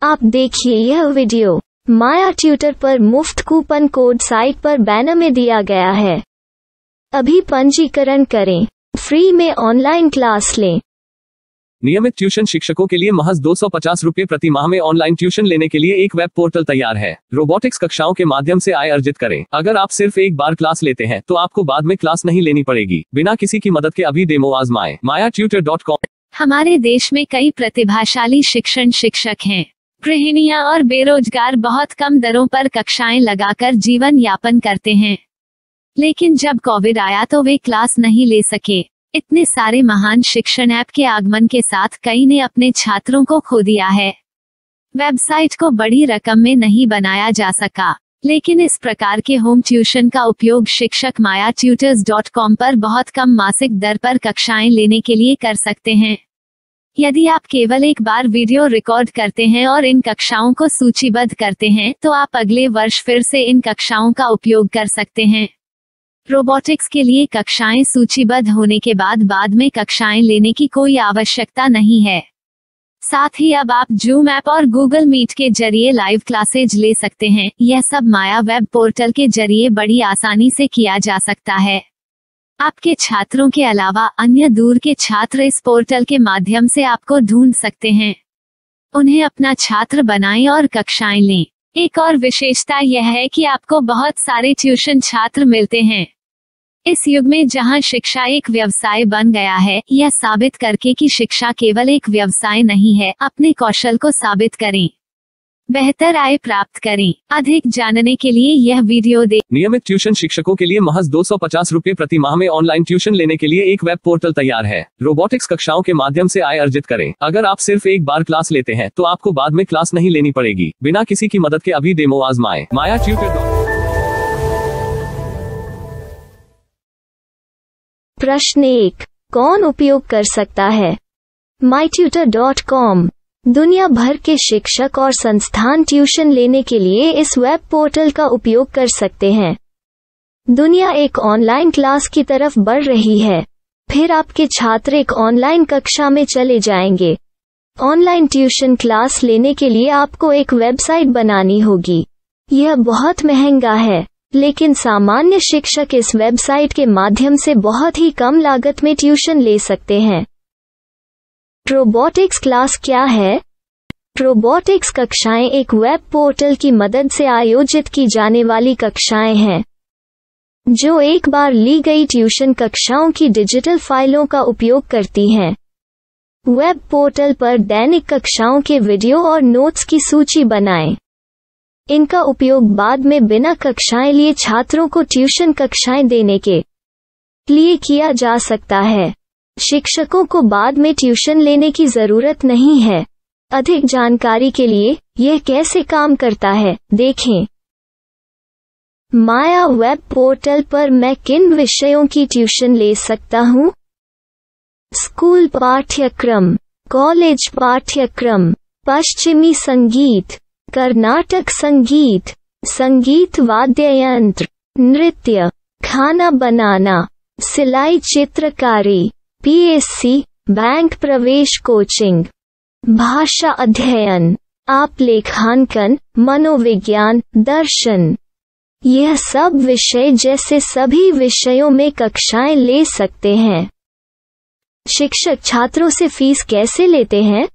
आप देखिए यह वीडियो माया ट्यूटर पर मुफ्त कूपन कोड साइट पर बैनर में दिया गया है। अभी पंजीकरण करें, फ्री में ऑनलाइन क्लास लें। नियमित ट्यूशन शिक्षकों के लिए महज 250 रुपये प्रति माह में ऑनलाइन ट्यूशन लेने के लिए एक वेब पोर्टल तैयार है। रोबोटिक्स कक्षाओं के माध्यम से आय अर्जित करें। अगर आप सिर्फ एक बार क्लास लेते हैं तो आपको बाद में क्लास नहीं लेनी पड़ेगी। बिना किसी की मदद के अभी डेमो आजमाएं। mayaTutor.com। हमारे देश में कई प्रतिभाशाली शिक्षक हैं। गृहिणियां और बेरोजगार बहुत कम दरों पर कक्षाएं लगाकर जीवन यापन करते हैं, लेकिन जब कोविड आया तो वे क्लास नहीं ले सके। इतने सारे महान शिक्षण ऐप के आगमन के साथ कई ने अपने छात्रों को खो दिया है। वेबसाइट को बड़ी रकम में नहीं बनाया जा सका, लेकिन इस प्रकार के होम ट्यूशन का उपयोग शिक्षक mayaTutors.com पर बहुत कम मासिक दर पर कक्षाएं लेने के लिए कर सकते हैं। यदि आप केवल एक बार वीडियो रिकॉर्ड करते हैं और इन कक्षाओं को सूचीबद्ध करते हैं तो आप अगले वर्ष फिर से इन कक्षाओं का उपयोग कर सकते हैं। रोबोटिक्स के लिए कक्षाएं सूचीबद्ध होने के बाद में कक्षाएं लेने की कोई आवश्यकता नहीं है। साथ ही अब आप जूम ऐप और गूगल मीट के जरिए लाइव क्लासेज ले सकते हैं। यह सब माया वेब पोर्टल के जरिए बड़ी आसानी से किया जा सकता है। आपके छात्रों के अलावा अन्य दूर के छात्र इस पोर्टल के माध्यम से आपको ढूंढ सकते हैं। उन्हें अपना छात्र बनाएं और कक्षाएं लें। एक और विशेषता यह है कि आपको बहुत सारे ट्यूशन छात्र मिलते हैं। इस युग में जहां शिक्षा एक व्यवसाय बन गया है, यह साबित करके कि शिक्षा केवल एक व्यवसाय नहीं है, अपने कौशल को साबित करें, बेहतर आय प्राप्त करें। अधिक जानने के लिए यह वीडियो देखें। नियमित ट्यूशन शिक्षकों के लिए महज 250 रुपये प्रति माह में ऑनलाइन ट्यूशन लेने के लिए एक वेब पोर्टल तैयार है। रोबोटिक्स कक्षाओं के माध्यम से आय अर्जित करें। अगर आप सिर्फ एक बार क्लास लेते हैं तो आपको बाद में क्लास नहीं लेनी पड़ेगी। बिना किसी की मदद के अभी डेमो आजमाएं। mayaTutor। प्रश्न 1, कौन उपयोग कर सकता है? myTutor.com। दुनिया भर के शिक्षक और संस्थान ट्यूशन लेने के लिए इस वेब पोर्टल का उपयोग कर सकते हैं। दुनिया एक ऑनलाइन क्लास की तरफ बढ़ रही है। फिर आपके छात्र एक ऑनलाइन कक्षा में चले जाएंगे। ऑनलाइन ट्यूशन क्लास लेने के लिए आपको एक वेबसाइट बनानी होगी। यह बहुत महंगा है, लेकिन सामान्य शिक्षक इस वेबसाइट के माध्यम से बहुत ही कम लागत में ट्यूशन ले सकते हैं। रोबोटिक्स क्लास क्या है? रोबोटिक्स कक्षाएं एक वेब पोर्टल की मदद से आयोजित की जाने वाली कक्षाएं हैं, जो एक बार ली गई ट्यूशन कक्षाओं की डिजिटल फाइलों का उपयोग करती हैं। वेब पोर्टल पर दैनिक कक्षाओं के वीडियो और नोट्स की सूची बनाएं। इनका उपयोग बाद में बिना कक्षाएं लिए छात्रों को ट्यूशन कक्षाएं देने के लिए किया जा सकता है। शिक्षकों को बाद में ट्यूशन लेने की जरूरत नहीं है। अधिक जानकारी के लिए यह कैसे काम करता है देखें। माया वेब पोर्टल पर मैं किन विषयों की ट्यूशन ले सकता हूँ? स्कूल पाठ्यक्रम, कॉलेज पाठ्यक्रम, पश्चिमी संगीत, कर्नाटक संगीत, संगीत वाद्य यंत्र, नृत्य, खाना बनाना, सिलाई चित्रकारी, PSC, बैंक प्रवेश कोचिंग, भाषा अध्ययन, आप लेखांकन, मनोविज्ञान, दर्शन। यह सब विषय जैसे सभी विषयों में कक्षाएं ले सकते हैं। शिक्षक छात्रों से फीस कैसे लेते हैं?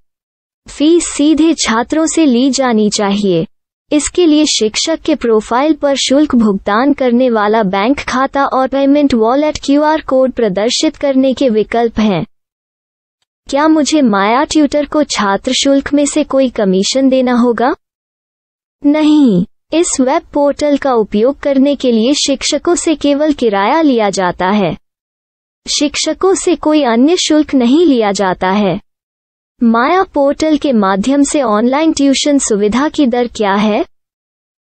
फीस सीधे छात्रों से ली जानी चाहिए। इसके लिए शिक्षक के प्रोफाइल पर शुल्क भुगतान करने वाला बैंक खाता और पेमेंट वॉलेट QR कोड प्रदर्शित करने के विकल्प हैं। क्या मुझे माया ट्यूटर को छात्र शुल्क में से कोई कमीशन देना होगा? नहीं, इस वेब पोर्टल का उपयोग करने के लिए शिक्षकों से केवल किराया लिया जाता है। शिक्षकों से कोई अन्य शुल्क नहीं लिया जाता है। माया पोर्टल के माध्यम से ऑनलाइन ट्यूशन सुविधा की दर क्या है?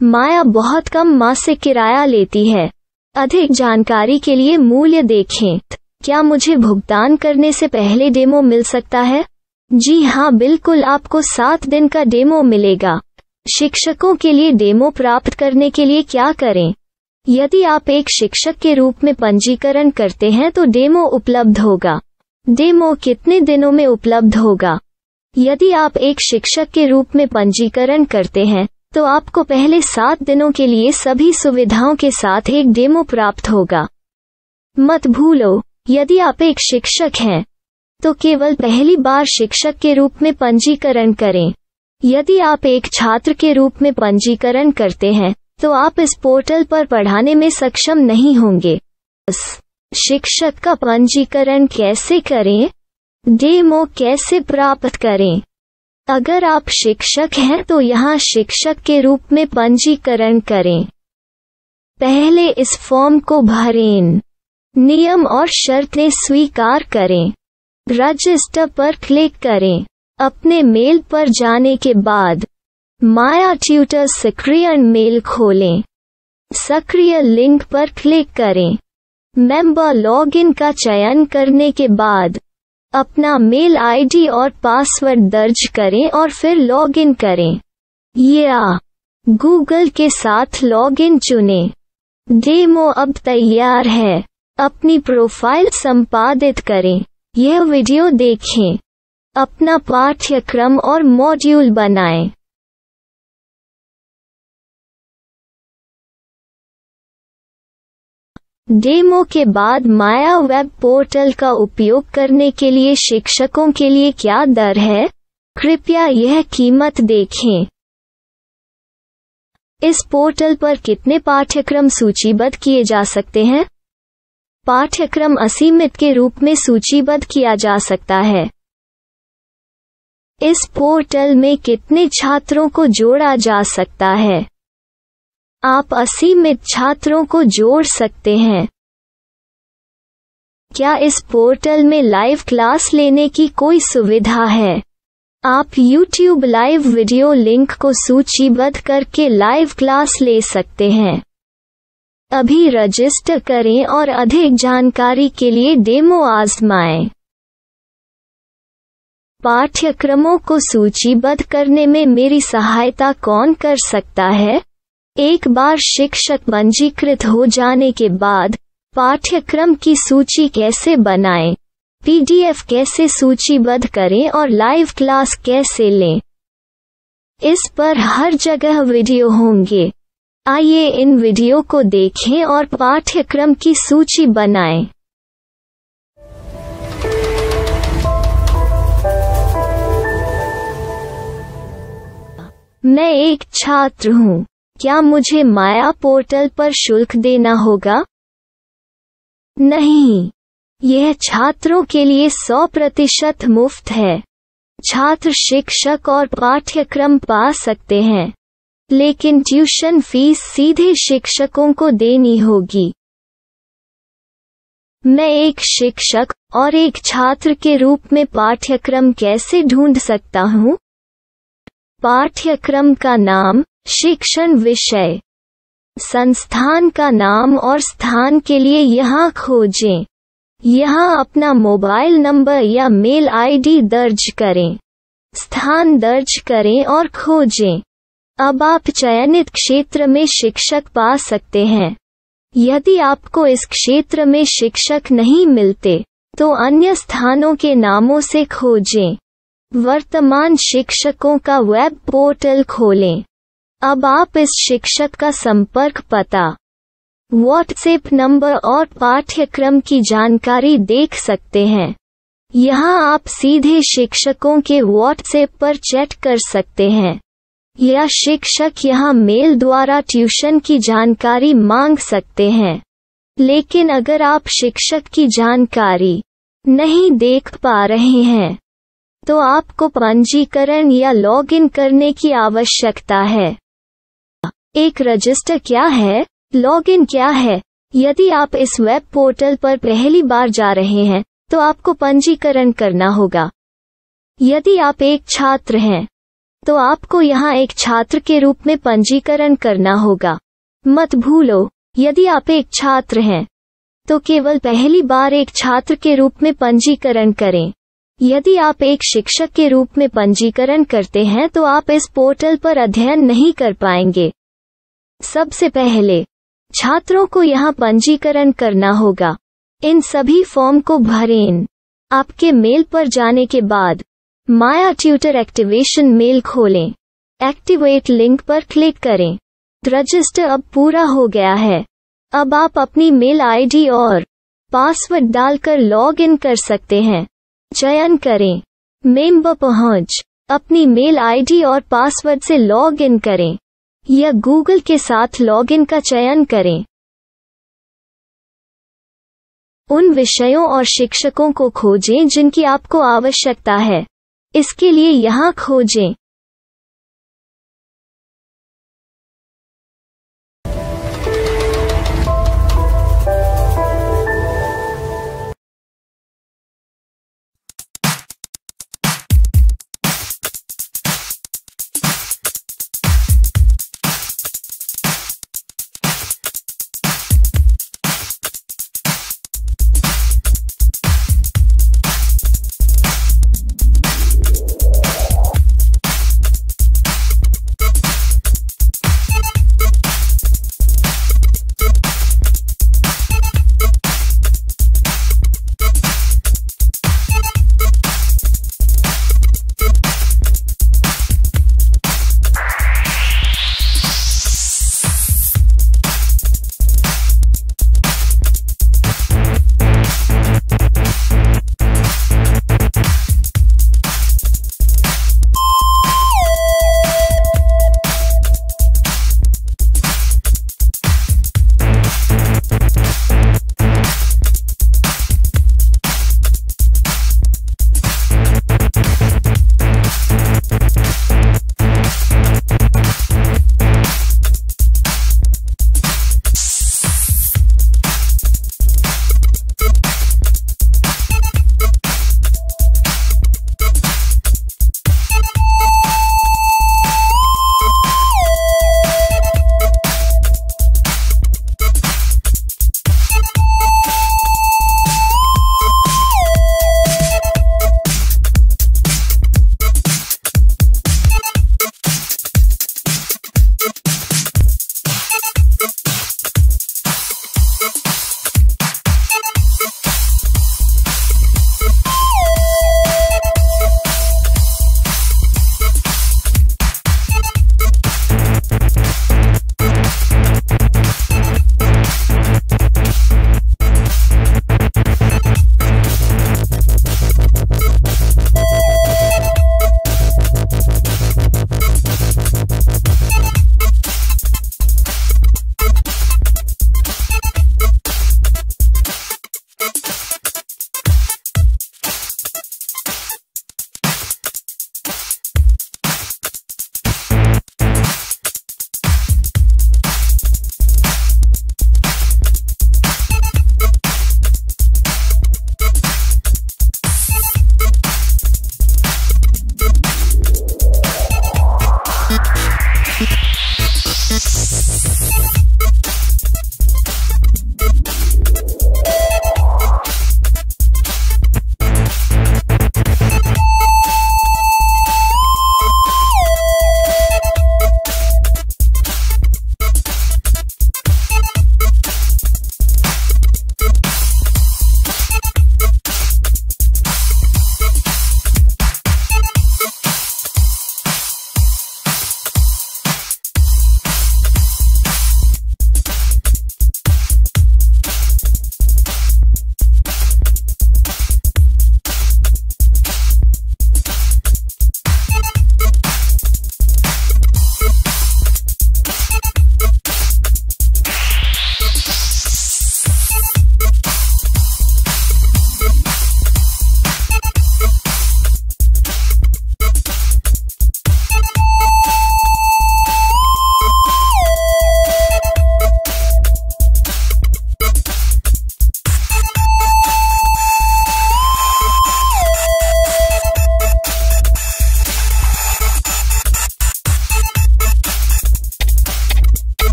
माया बहुत कम मासिक किराया लेती है। अधिक जानकारी के लिए मूल्य देखें। क्या मुझे भुगतान करने से पहले डेमो मिल सकता है? जी हाँ, बिल्कुल, आपको 7 दिन का डेमो मिलेगा। शिक्षकों के लिए डेमो प्राप्त करने के लिए क्या करें? यदि आप एक शिक्षक के रूप में पंजीकरण करते हैं तो डेमो उपलब्ध होगा। डेमो कितने दिनों में उपलब्ध होगा? यदि आप एक शिक्षक के रूप में पंजीकरण करते हैं तो आपको पहले 7 दिनों के लिए सभी सुविधाओं के साथ एक डेमो प्राप्त होगा। मत भूलो, यदि आप एक शिक्षक हैं तो केवल पहली बार शिक्षक के रूप में पंजीकरण करें। यदि आप एक छात्र के रूप में पंजीकरण करते हैं तो आप इस पोर्टल पर पढ़ाने में सक्षम नहीं होंगे। शिक्षक का पंजीकरण कैसे करें? डेमो कैसे प्राप्त करें? अगर आप शिक्षक हैं तो यहाँ शिक्षक के रूप में पंजीकरण करें। पहले इस फॉर्म को भरें। नियम और शर्तें स्वीकार करें। रजिस्टर पर क्लिक करें। अपने मेल पर जाने के बाद माया ट्यूटर सक्रिय मेल खोलें। सक्रिय लिंक पर क्लिक करें। मेंबर लॉगिन का चयन करने के बाद अपना मेल आईडी और पासवर्ड दर्ज करें और फिर लॉगिन करें या गूगल के साथ लॉगिन चुनें। डेमो अब तैयार है। अपनी प्रोफाइल संपादित करें। यह वीडियो देखें। अपना पाठ्यक्रम और मॉड्यूल बनाएं। डेमो के बाद माया वेब पोर्टल का उपयोग करने के लिए शिक्षकों के लिए क्या दर है? कृपया यह कीमत देखें। इस पोर्टल पर कितने पाठ्यक्रम सूचीबद्ध किए जा सकते हैं? पाठ्यक्रम असीमित के रूप में सूचीबद्ध किया जा सकता है। इस पोर्टल में कितने छात्रों को जोड़ा जा सकता है? आप असीमित छात्रों को जोड़ सकते हैं। क्या इस पोर्टल में लाइव क्लास लेने की कोई सुविधा है? आप YouTube लाइव वीडियो लिंक को सूचीबद्ध करके लाइव क्लास ले सकते हैं। अभी रजिस्टर करें और अधिक जानकारी के लिए डेमो आजमाएं। पाठ्यक्रमों को सूचीबद्ध करने में मेरी सहायता कौन कर सकता है? एक बार शिक्षक पंजीकृत हो जाने के बाद पाठ्यक्रम की सूची कैसे बनाएं, PDF कैसे सूचीबद्ध करें और लाइव क्लास कैसे लें, इस पर हर जगह वीडियो होंगे। आइए इन वीडियो को देखें और पाठ्यक्रम की सूची बनाएं। मैं एक छात्र हूँ। क्या मुझे माया पोर्टल पर शुल्क देना होगा? नहीं, यह छात्रों के लिए 100% मुफ्त है। छात्र शिक्षक और पाठ्यक्रम पा सकते हैं, लेकिन ट्यूशन फीस सीधे शिक्षकों को देनी होगी। मैं एक शिक्षक और एक छात्र के रूप में पाठ्यक्रम कैसे ढूंढ सकता हूँ? पाठ्यक्रम का नाम, शिक्षण विषय, संस्थान का नाम और स्थान के लिए यहाँ खोजें। यहाँ अपना मोबाइल नंबर या मेल आईडी दर्ज करें। स्थान दर्ज करें और खोजें। अब आप चयनित क्षेत्र में शिक्षक पा सकते हैं। यदि आपको इस क्षेत्र में शिक्षक नहीं मिलते तो अन्य स्थानों के नामों से खोजें। वर्तमान शिक्षकों का वेब पोर्टल खोलें। अब आप इस शिक्षक का संपर्क पता, व्हाट्सएप नंबर और पाठ्यक्रम की जानकारी देख सकते हैं। यहाँ आप सीधे शिक्षकों के व्हाट्सएप पर चैट कर सकते हैं या शिक्षक यहाँ मेल द्वारा ट्यूशन की जानकारी मांग सकते हैं। लेकिन अगर आप शिक्षक की जानकारी नहीं देख पा रहे हैं तो आपको पंजीकरण या लॉगिन करने की आवश्यकता है। एक रजिस्टर क्या है? लॉगिन क्या है? यदि आप इस वेब पोर्टल पर पहली बार जा रहे हैं तो आपको पंजीकरण करना होगा। यदि आप एक छात्र हैं तो आपको यहाँ एक छात्र के रूप में पंजीकरण करना होगा। मत भूलो, यदि आप एक छात्र हैं तो केवल पहली बार एक छात्र के रूप में पंजीकरण करें। यदि आप एक शिक्षक के रूप में पंजीकरण करते हैं तो आप इस पोर्टल पर अध्ययन नहीं कर पाएंगे। सबसे पहले छात्रों को यहाँ पंजीकरण करना होगा। इन सभी फॉर्म को भरें। आपके मेल पर जाने के बाद माया ट्यूटर एक्टिवेशन मेल खोलें। एक्टिवेट लिंक पर क्लिक करें। रजिस्टर अब पूरा हो गया है। अब आप अपनी मेल आईडी और पासवर्ड डालकर लॉग इन कर सकते हैं। चयन करें मेंबर पहुंच। अपनी मेल आईडी और पासवर्ड से लॉग इन करें या गूगल के साथ लॉग इन का चयन करें। उन विषयों और शिक्षकों को खोजें जिनकी आपको आवश्यकता है। इसके लिए यहाँ खोजें।